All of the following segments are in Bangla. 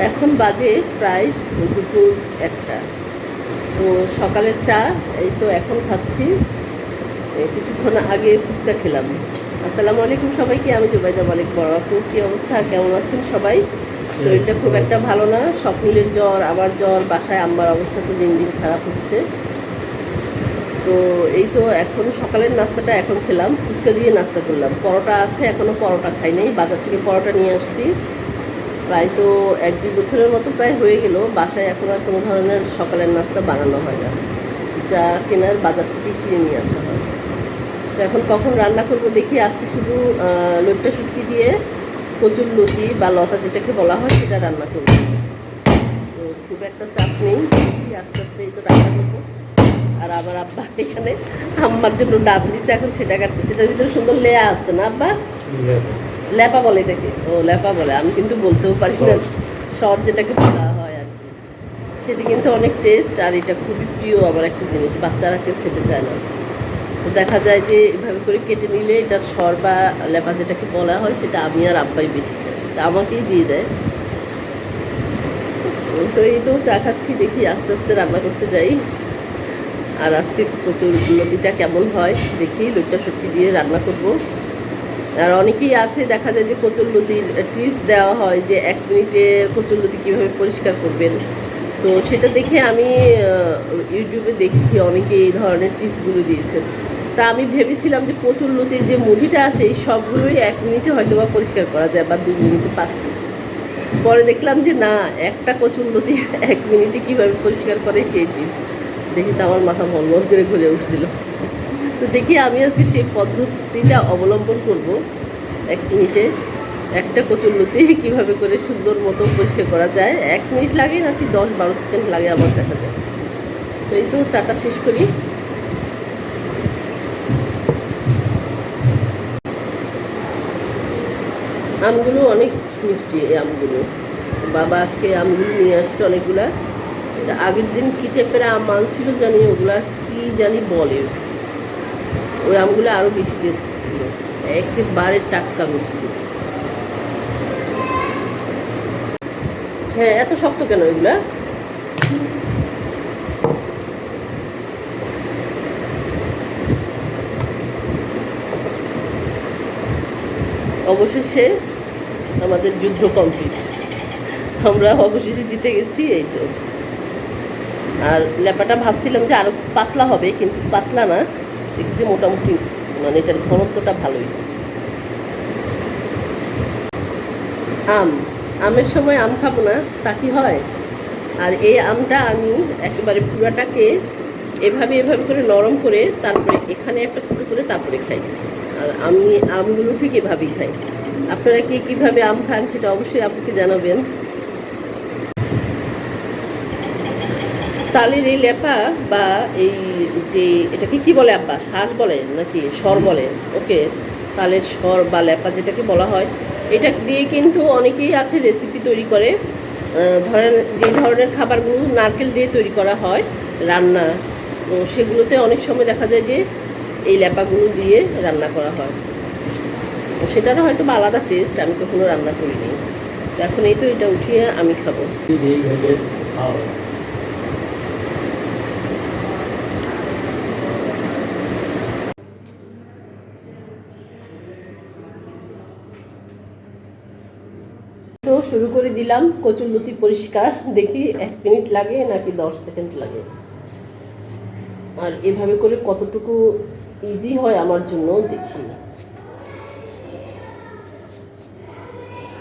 এখন বাজে প্রায় দুপুর 1টা। তো সকালের চা এই তো এখন খাচ্ছি। কিছুক্ষণ আগে ফুচকা খেলাম। আসসালামু আলাইকুম সবাইকে, আমি জুবাইদা মালিক বড় আপু। কী অবস্থা, কেমন আছেন সবাই? শরীরটা খুব একটা ভালো না, স্বপ্নিলের জ্বর, আবার জ্বর, বাসায় আম্মার অবস্থা তো দিন দিন খারাপ হচ্ছে। তো এই তো এখন সকালের নাস্তাটা এখন খেলাম, ফুচকা দিয়ে নাস্তা করলাম। পরোটা আছে, এখনও পরোটা খাই নাই, বাজার থেকে পরোটা নিয়ে আসছি। প্রায় তো 1-2 বছরের মতো প্রায় হয়ে গেল বাসায় এখন আর কোনো ধরনের সকালের নাস্তা বানানো হয় না, যা কেনার বাজার থেকে কিনে নিয়ে আসা হয়। তো এখন কখন রান্না করব দেখি। আজকে শুধু লইট্টা শুটকি দিয়ে কচুর লতি বা লতা যেটাকে বলা হয় সেটা রান্না করব। তো খুব একটা চাপ নেই, আস্তে আস্তে এই তো রান্না করবো। আর আবার আব্বা এখানে আম্মার জন্য ডাব দিছে, এখন সেটা কাটতেছে। সেটার ভিতরে সুন্দর লেয়া আছে না আব্বা? ল্যাপা বলে এটাকে? ও ল্যাপা বলে, আমি কিন্তু বলতেও পারি না। সর যেটাকে বলা হয় আর কি। খেতে কিন্তু অনেক টেস্ট, আর এটা খুবই প্রিয় আমার একটা জিনিস, বাচ্চারা কেউ খেতে চায় না। তো দেখা যায় যে এভাবে করে কেটে নিলে এটার সর বা ল্যাপা যেটাকে বলা হয় সেটা আমি আর আব্বাই বেশি খাই, তা আমাকেই দিয়ে দেয়। তো এই তো চা খাচ্ছি, দেখি আস্তে আস্তে রান্না করতে যাই। আর আজকে কচুর লতিটা কেমন হয় দেখি, লইট্টা শুটকি দিয়ে রান্না করব। আর অনেকেই আছে দেখা যায় যে কচুরলতির টিপস দেওয়া হয় যে 1 মিনিটে কচুরলতি কীভাবে পরিষ্কার করবেন। তো সেটা দেখে আমি ইউটিউবে দেখেছি অনেকে এই ধরনের টিপসগুলো দিয়েছেন। তা আমি ভেবেছিলাম যে কচুরলতির যে মুঠিটা আছে এই সবগুলোই 1 মিনিটে হয়তো বা পরিষ্কার করা যায়, বা 2 মিনিটে, 5 মিনিটে। পরে দেখলাম যে না, একটা কচুরলতি 1 মিনিটে কীভাবে পরিষ্কার করে সেই টিপস দেখি, তো আমার মাথা ভনভন করে ঘুরে উঠছিল। তো দেখি আমি আজকে সেই পদ্ধতিটা অবলম্বন করব। 1 মিনিটে একটা কচুরলতি কীভাবে করে সুন্দর মতো পরিষ্কার করা যায়। 1 মিনিট লাগে নাকি 10-12 সেকেন্ড লাগে আমার দেখা যায়। তো এই তো চাটা শেষ করি। আমগুলো অনেক মিষ্টি, এই আমগুলো। বাবা আজকে আমগুলো নিয়ে আসছে অনেকগুলা। এটা আগের দিন কী টাইপের আম আনছিল জানি, ওগুলা কি জানি বলে। ওই আমগুলো আরও বেশি টেস্ট ছিল, একেবারে টাটকা মিষ্টি। হ্যাঁ, এত শক্ত কেন এগুলা? অবশেষে আমাদের যুদ্ধ কমপ্লিট, আমরা অবশেষে জিতে গেছি। এই তো। আর ল্যাপাটা ভাবছিলাম যে আরও পাতলা হবে, কিন্তু পাতলা না, দেখছি মোটামুটি, মানে এটার ঘনত্বটা ভালোই। আম, আমের সময় আম খাবো না তা কি হয়? আর এই আমটা আমি একেবারে পুরাটাকে এভাবে এভাবে করে নরম করে তারপরে এখানে একটা ফুটো করে তারপরে খাই। আর আমি আমগুলো ঠিক এভাবেই খাই। আপনারা কি কীভাবে আম খান সেটা অবশ্যই আপনাকে জানাবেন। তালের এই ল্যাপা বা এই যে এটাকে কি বলে আব্বা, শ্বাস বলে নাকি স্বর বলে? ওকে, তালের স্বর বা ল্যাপা যেটাকে বলা হয়, এটা দিয়ে কিন্তু অনেকেই আছে রেসিপি তৈরি করে। ধরেন যে ধরনের খাবারগুলো নারকেল দিয়ে তৈরি করা হয় রান্না, তো সেগুলোতে অনেক সময় দেখা যায় যে এই ল্যাপাগুলো দিয়ে রান্না করা হয়। সেটারও হয়তো বা আলাদা টেস্ট, আমি কখনো রান্না করিনি। এখন এই তো এটা উঠিয়ে আমি খাবো। তো শুরু করে দিলাম কচুরলতি পরিষ্কার, দেখি 1 মিনিট লাগে নাকি 10 সেকেন্ড লাগে। আর এভাবে করে কতটুকু ইজি হয় আমার জন্য দেখি।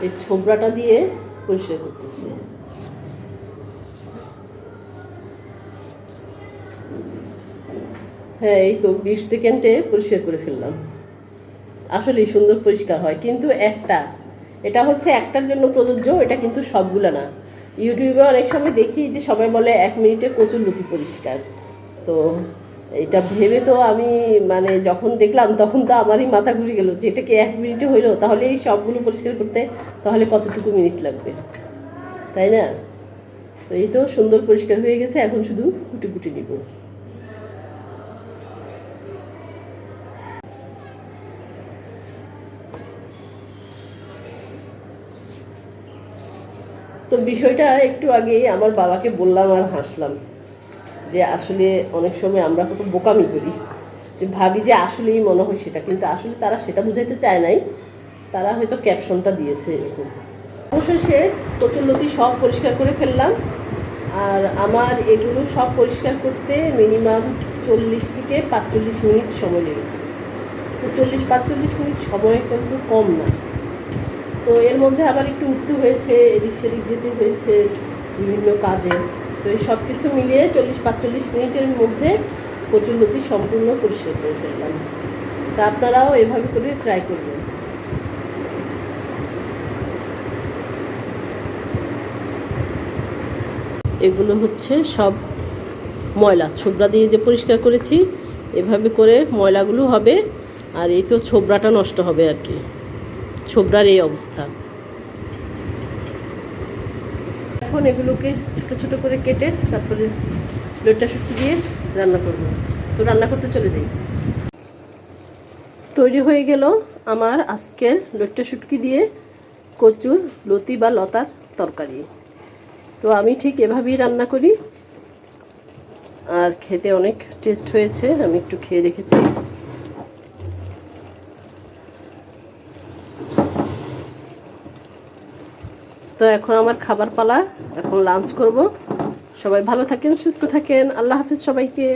এই ছোবড়াটা দিয়ে পরিষ্কার করতেছি। হ্যাঁ, এই তো 20 সেকেন্ডে পরিষ্কার করে ফেললাম। আসলেই সুন্দর পরিষ্কার হয়, কিন্তু এটা হচ্ছে একটার জন্য প্রযোজ্য, এটা কিন্তু সবগুলো না। ইউটিউবে অনেক সময় দেখি যে সবাই বলে 1 মিনিটে কচুরলতি পরিষ্কার। তো এটা ভেবে তো আমি, মানে যখন দেখলাম তখন তো আমারই মাথা ঘুরে গেল যে এটা কি 1 মিনিটে হইলো? তাহলে এই সবগুলো পরিষ্কার করতে তাহলে কতটুকু মিনিট লাগবে, তাই না? তো এই তো সুন্দর পরিষ্কার হয়ে গেছে, এখন শুধু কুটি কুটি নিব। তো বিষয়টা একটু আগেই আমার বাবাকে বললাম আর হাসলাম যে আসলে অনেক সময় আমরা কত বোকামি করি, যে ভাবি যে আসলেই মনে হয় সেটা, কিন্তু আসলে তারা সেটা বুঝাইতে চায় নাই, তারা হয়তো ক্যাপশনটা দিয়েছে এরকম। অবশেষে কচুরলতি সব পরিষ্কার করে ফেললাম। আর আমার এগুলো সব পরিষ্কার করতে মিনিমাম 40 থেকে 45 মিনিট সময় লেগেছে। তো 40-45 মিনিট সময় কিন্তু কম না। তো এর মধ্যে আবার একটু উঠতে হয়েছে, এদিক সেদিক যেতে হয়েছে বিভিন্ন কাজে। তো এই সব কিছু মিলিয়ে 40-45 মিনিটের মধ্যে কচুরলতি সম্পূর্ণ পরিষ্কার করে ফেললাম। তা আপনারাও এভাবে করে ট্রাই করবেন। এগুলো হচ্ছে সব ময়লা, ছোবরা দিয়ে যে পরিষ্কার করেছি, এভাবে করে ময়লাগুলো হবে। আর এই তো ছোবরাটা নষ্ট হবে আর কি, ছোবরার এই অবস্থা। এখন এগুলোকে ছোট ছোট করে কেটে তারপরে লইট্টা শুটকি দিয়ে রান্না করব। তো রান্না করতে চলে যাই। তৈরি হয়ে গেল আমার আজকের লইট্টা শুটকি দিয়ে কচুর লতি বা লতার তরকারি। তো আমি ঠিক এভাবেই রান্না করি, আর খেতে অনেক টেস্ট হয়েছে। আমি একটু খেয়ে দেখেছি। তো এখন আমার খাবার পালা, এখন লাঞ্চ করব। সবাই ভালো থাকেন, সুস্থ থাকেন। আল্লাহ হাফিজ সবাইকে।